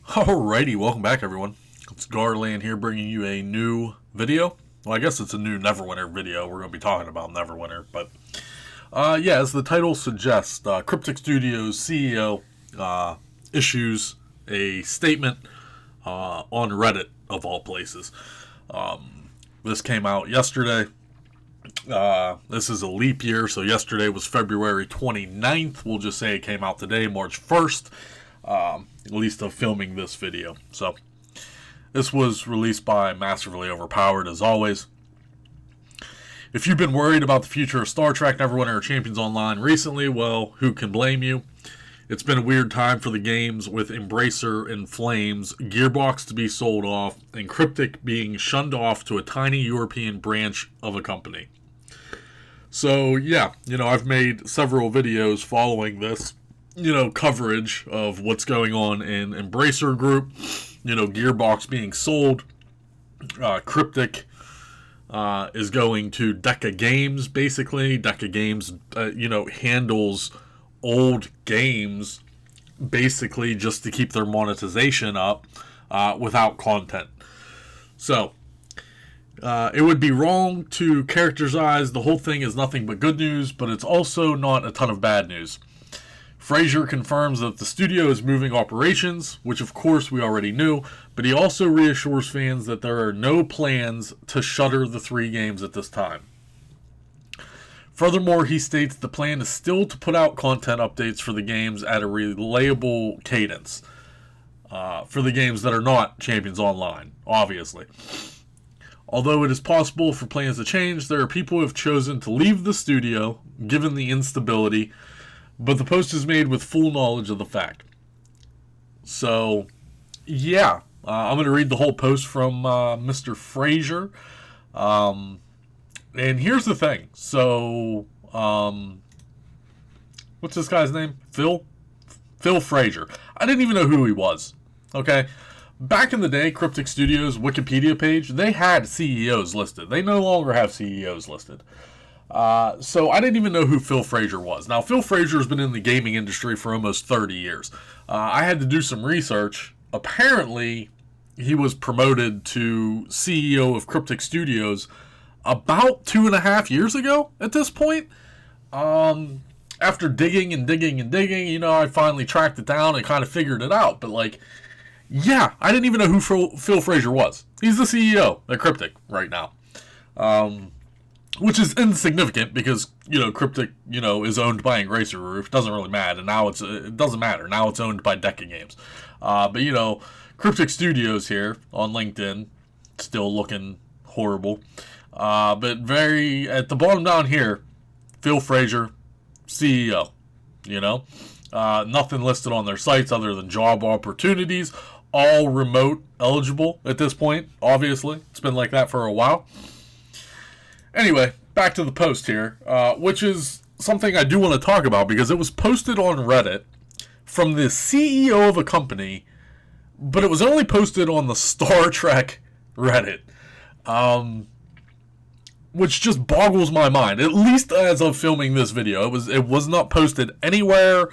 Alrighty, welcome back everyone. It's Garlaanx here bringing you a new video. Well, I guess it's a new Neverwinter video. We're going to be talking about Neverwinter, but yeah, as the title suggests, Cryptic Studios CEO issues a statement on Reddit, of all places. This came out yesterday. This is a leap year, so yesterday was February 29th. We'll just say it came out today, March 1st. At least of filming this video. So, this was released by Massively Overpowered, as always. If you've been worried about the future of Star Trek, Neverwinter, or Champions Online recently, well, who can blame you? It's been a weird time for the games, with Embracer in flames, Gearbox to be sold off, and Cryptic being shunned off to a tiny European branch of a company. So, yeah, I've made several videos following this, coverage of what's going on in Embracer Group, Gearbox being sold, Cryptic is going to DECA Games, basically. DECA Games, handles old games, basically just to keep their monetization up without content. So, it would be wrong to characterize the whole thing as nothing but good news, but it's also not a ton of bad news. Frazier confirms that the studio is moving operations, which of course we already knew, but he also reassures fans that there are no plans to shutter the 3 games at this time. Furthermore, he states the plan is still to put out content updates for the games at a reliable cadence. For the games that are not Champions Online, obviously. Although it is possible for plans to change, there are people who have chosen to leave the studio, given the instability, but the post is made with full knowledge of the fact. So, yeah. I'm going to read the whole post from Mr. Frazier. And here's the thing. So, what's this guy's name? Phil Frazier. I didn't even know who he was. Okay? Back in the day, Cryptic Studios' Wikipedia page, they had CEOs listed. They no longer have CEOs listed. So I didn't even know who Phil Frazier was. Now, Phil Frazier has been in the gaming industry for almost 30 years. I had to do some research. Apparently, he was promoted to CEO of Cryptic Studios about 2.5 years ago at this point. After digging and digging and digging, I finally tracked it down and kind of figured it out. But, yeah, I didn't even know who Phil Frazier was. He's the CEO at Cryptic right now. Which is insignificant because, Cryptic, is owned by Embracer Group. It doesn't really matter. Now it doesn't matter. Now it's owned by DECA Games. But, Cryptic Studios here on LinkedIn, still looking horrible. But at the bottom down here, Phil Frazier, CEO, nothing listed on their sites other than job opportunities, all remote eligible at this point, obviously. It's been like that for a while. Anyway, back to the post here, which is something I do want to talk about because it was posted on Reddit from the CEO of a company, but it was only posted on the Star Trek Reddit, which just boggles my mind, at least as of filming this video. It was not posted anywhere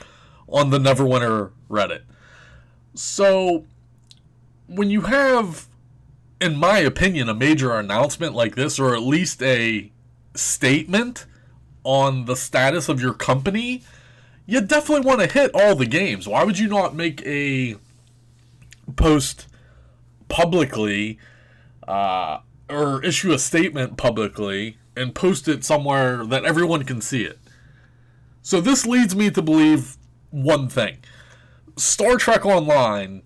on the Neverwinter Reddit. So, when you have, in my opinion, a major announcement like this, or at least a statement on the status of your company, you definitely want to hit all the games. Why would you not make a post publicly, or issue a statement publicly, and post it somewhere that everyone can see it? So this leads me to believe one thing. Star Trek Online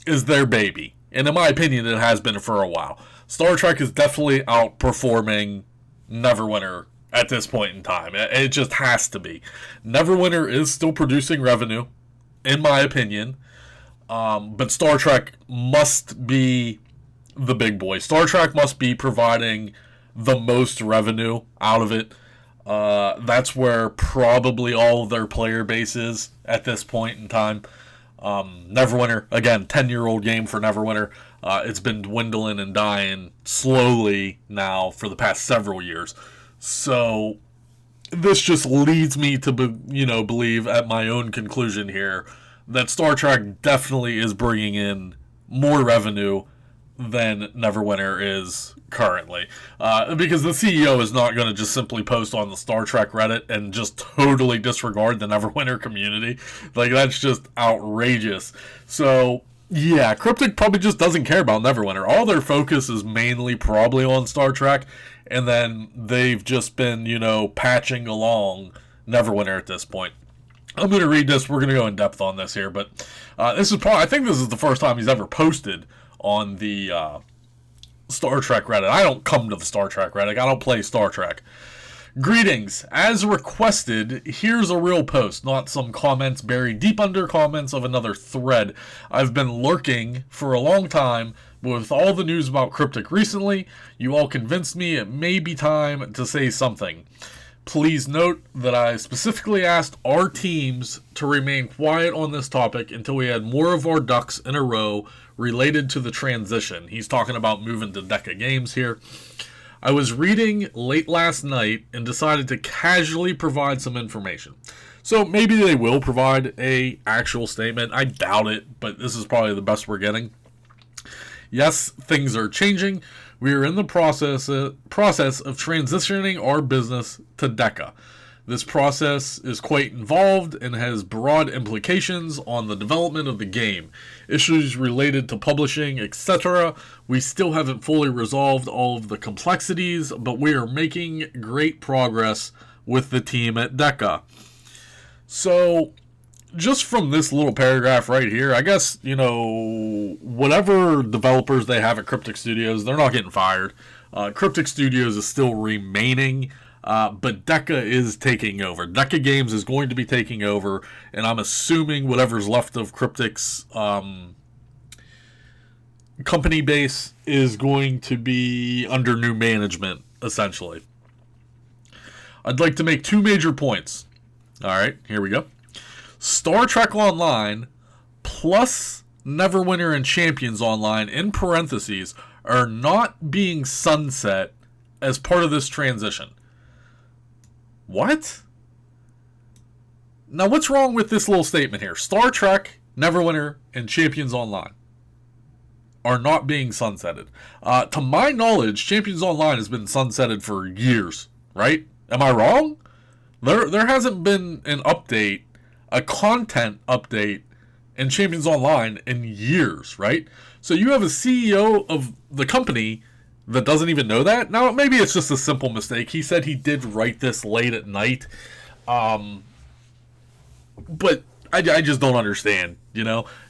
is their baby. And in my opinion, it has been for a while. Star Trek is definitely outperforming Neverwinter at this point in time. It just has to be. Neverwinter is still producing revenue, in my opinion. But Star Trek must be the big boy. Star Trek must be providing the most revenue out of it. That's where probably all of their player base is at this point in time. Neverwinter, again, 10-year-old game for Neverwinter. It's been dwindling and dying slowly now for the past several years. So this just leads me to, believe at my own conclusion here that Star Trek definitely is bringing in more revenue than Neverwinter is currently. Because the CEO is not going to just simply post on the Star Trek Reddit and just totally disregard the Neverwinter community. Like, that's just outrageous. So, yeah, Cryptic probably just doesn't care about Neverwinter. All their focus is mainly probably on Star Trek, and then they've just been, patching along Neverwinter at this point. I'm going to read this. We're going to go in depth on this here, but this is probably, I think this is the first time he's ever posted on the Star Trek Reddit. I don't come to the Star Trek Reddit. I don't play Star Trek. Greetings. As requested, here's a real post, not some comments buried deep under comments of another thread. I've been lurking for a long time, but with all the news about Cryptic recently, you all convinced me it may be time to say something. Please note that I specifically asked our teams to remain quiet on this topic until we had more of our ducks in a row related to the transition. He's talking about moving to DECA Games here. I was reading late last night and decided to casually provide some information. So maybe they will provide a actual statement. I doubt it, but this is probably the best we're getting. Yes, things are changing. We are in the process of transitioning our business to DECA. This process is quite involved and has broad implications on the development of the game. Issues related to publishing, etc. We still haven't fully resolved all of the complexities, but we are making great progress with the team at DECA. So, just from this little paragraph right here, I guess, whatever developers they have at Cryptic Studios, they're not getting fired. Cryptic Studios is still remaining, but DECA is taking over. DECA Games is going to be taking over, and I'm assuming whatever's left of Cryptic's company base is going to be under new management, essentially. I'd like to make two major points. All right, here we go. Star Trek Online plus Neverwinter and Champions Online, in parentheses, are not being sunset as part of this transition. What? Now, what's wrong with this little statement here? Star Trek, Neverwinter, and Champions Online are not being sunsetted. To my knowledge, Champions Online has been sunsetted for years, right? Am I wrong? There hasn't been an update, a content update in Champions Online in years, right? So you have a CEO of the company that doesn't even know that? Now, maybe it's just a simple mistake. He said he did write this late at night. But I just don't understand,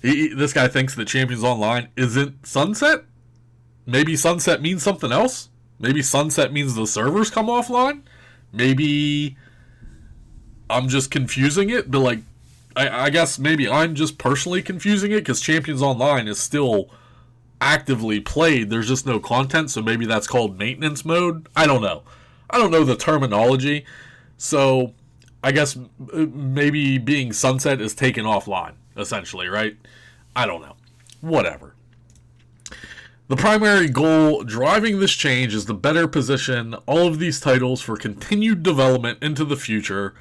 This guy thinks that Champions Online isn't sunset? Maybe sunset means something else? Maybe sunset means the servers come offline? Maybe I'm just confusing it, but I guess maybe I'm just personally confusing it because Champions Online is still actively played. There's just no content, so maybe that's called maintenance mode. I don't know. I don't know the terminology, so I guess maybe being sunset is taken offline, essentially, right? I don't know. Whatever. The primary goal driving this change is to better position all of these titles for continued development into the future.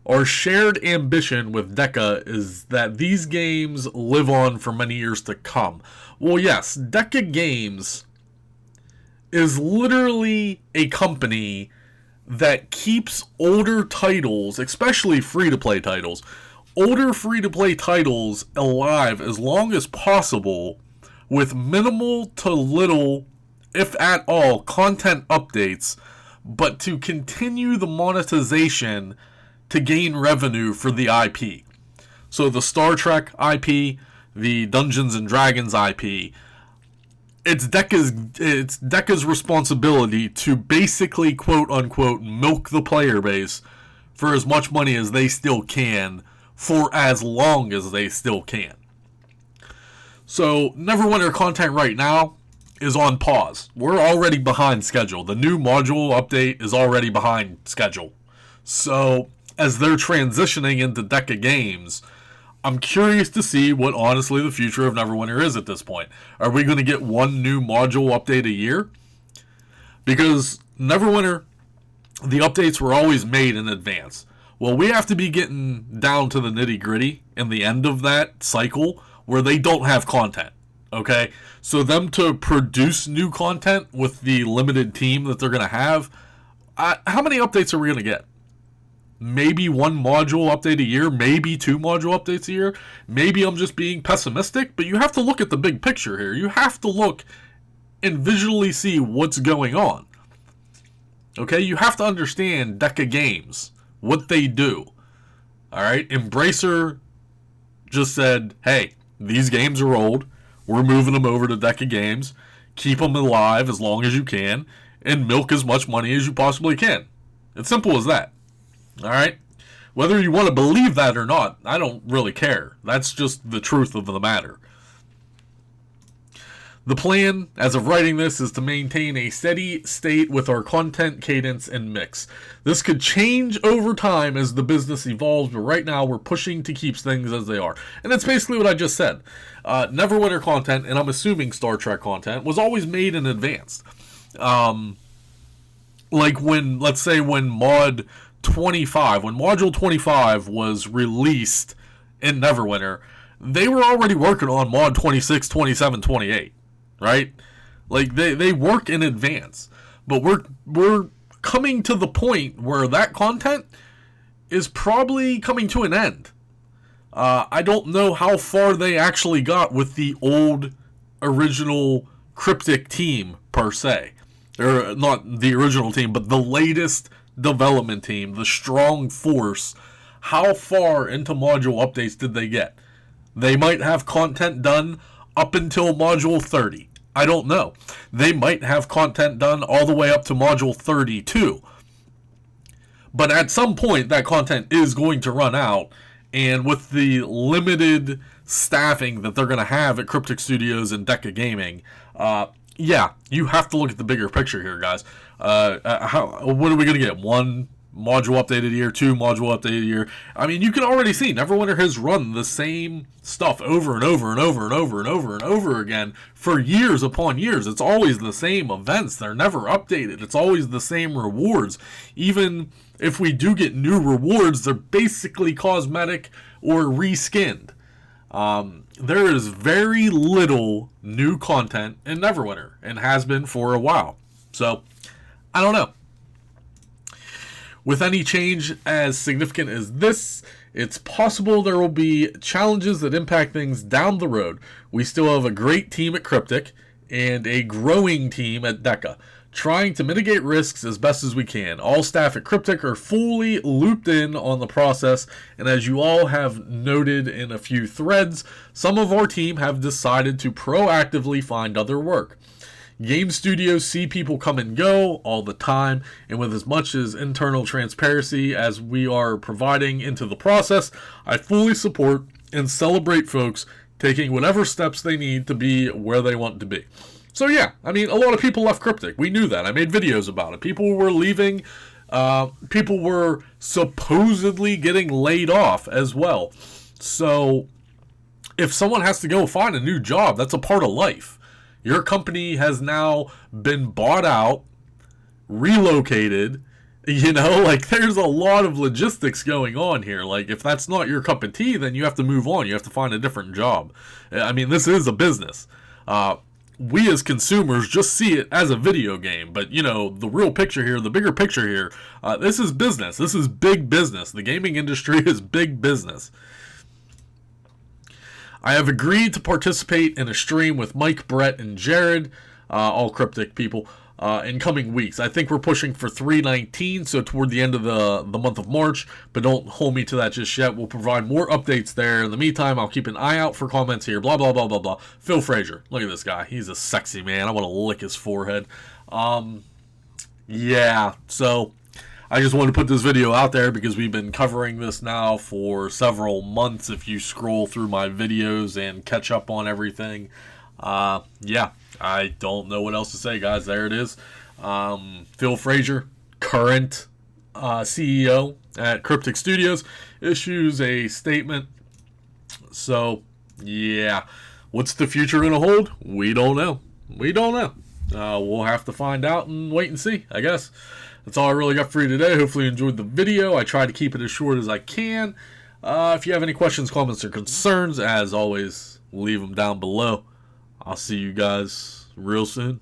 Our shared ambition with DECA is that these games live on for many years to come. Well, yes, DECA Games is literally a company that keeps older titles, especially free-to-play titles, older free-to-play titles alive as long as possible with minimal to little, if at all, content updates, but to continue the monetization to gain revenue for the IP. So the Star Trek IP, the Dungeons and Dragons IP, it's DECA's responsibility to basically, quote unquote, milk the player base for as much money as they still can for as long as they still can. So Neverwinter content right now is on pause. We're already behind schedule. The new module update is already behind schedule. So as they're transitioning into DECA Games, I'm curious to see what honestly the future of Neverwinter is at this point. Are we going to get one new module update a year? Because Neverwinter, the updates were always made in advance. Well, we have to be getting down to the nitty-gritty in the end of that cycle where they don't have content, okay? So them to produce new content with the limited team that they're going to have, how many updates are we going to get? Maybe one module update a year, maybe 2 module updates a year. Maybe I'm just being pessimistic, but you have to look at the big picture here. You have to look and visually see what's going on. Okay, you have to understand DECA Games, what they do. Alright, Embracer just said, hey, these games are old. We're moving them over to DECA Games. Keep them alive as long as you can, and milk as much money as you possibly can. It's simple as that. Alright? Whether you want to believe that or not, I don't really care. That's just the truth of the matter. The plan, as of writing this, is to maintain a steady state with our content cadence and mix. This could change over time as the business evolves, but right now we're pushing to keep things as they are. And that's basically what I just said. Neverwinter content, and I'm assuming Star Trek content, was always made in advance. Like when, let's say when Mod 25, when Module 25 was released in Neverwinter, they were already working on Mod 26, 27, 28. Right? Like, they work in advance. But we're coming to the point where that content is probably coming to an end. I don't know how far they actually got with the old original Cryptic team, per se. Or not the original team, but the latest development team, the strong force. How far into module updates did they get? They might have content done up until Module 30. I don't know. They might have content done all the way up to Module 32. But at some point, that content is going to run out. And with the limited staffing that they're going to have at Cryptic Studios and DECA Gaming, yeah, you have to look at the bigger picture here, guys. What are we going to get? 1 module updated a year, 2 module updated a year. I mean, you can already see Neverwinter has run the same stuff over and over and over and over and over and over again for years upon years. It's always the same events. They're never updated. It's always the same rewards. Even if we do get new rewards, they're basically cosmetic or reskinned. There is very little new content in Neverwinter and has been for a while. So, I don't know. With any change as significant as this, it's possible there will be challenges that impact things down the road. We still have a great team at Cryptic and a growing team at DECA, trying to mitigate risks as best as we can. All staff at Cryptic are fully looped in on the process, and as you all have noted in a few threads, some of our team have decided to proactively find other work. Game studios see people come and go all the time, and with as much as internal transparency as we are providing into the process, I fully support and celebrate folks taking whatever steps they need to be where they want to be. So yeah, I mean, a lot of people left Cryptic. We knew that. I made videos about it. People were leaving. People were supposedly getting laid off as well. So if someone has to go find a new job, that's a part of life. Your company has now been bought out, relocated, you know, like there's a lot of logistics going on here. Like if that's not your cup of tea, then you have to move on. You have to find a different job. I mean, this is a business. We as consumers just see it as a video game, but you know, the real picture here, the bigger picture here, this is business. This is big business. The gaming industry is big business. I have agreed to participate in a stream with Mike, Brett, and Jared, all Cryptic people, in coming weeks. I think we're pushing for 3/19, so toward the end of the month of March, but don't hold me to that just yet. We'll provide more updates there. In the meantime, I'll keep an eye out for comments here, blah, blah, blah, blah, blah. Phil Frazier, look at this guy. He's a sexy man. I want to lick his forehead. Yeah, so I just wanted to put this video out there because we've been covering this now for several months. If you scroll through my videos and catch up on everything, yeah, I don't know what else to say, guys. There it is. Phil Frazier, current CEO at Cryptic Studios, issues a statement. So, yeah, what's the future going to hold? We don't know. We don't know. We'll have to find out and wait and see, I guess. That's all I really got for you today. Hopefully you enjoyed the video. I tried to keep it as short as I can. If you have any questions, comments, or concerns, as always, leave them down below. I'll see you guys real soon.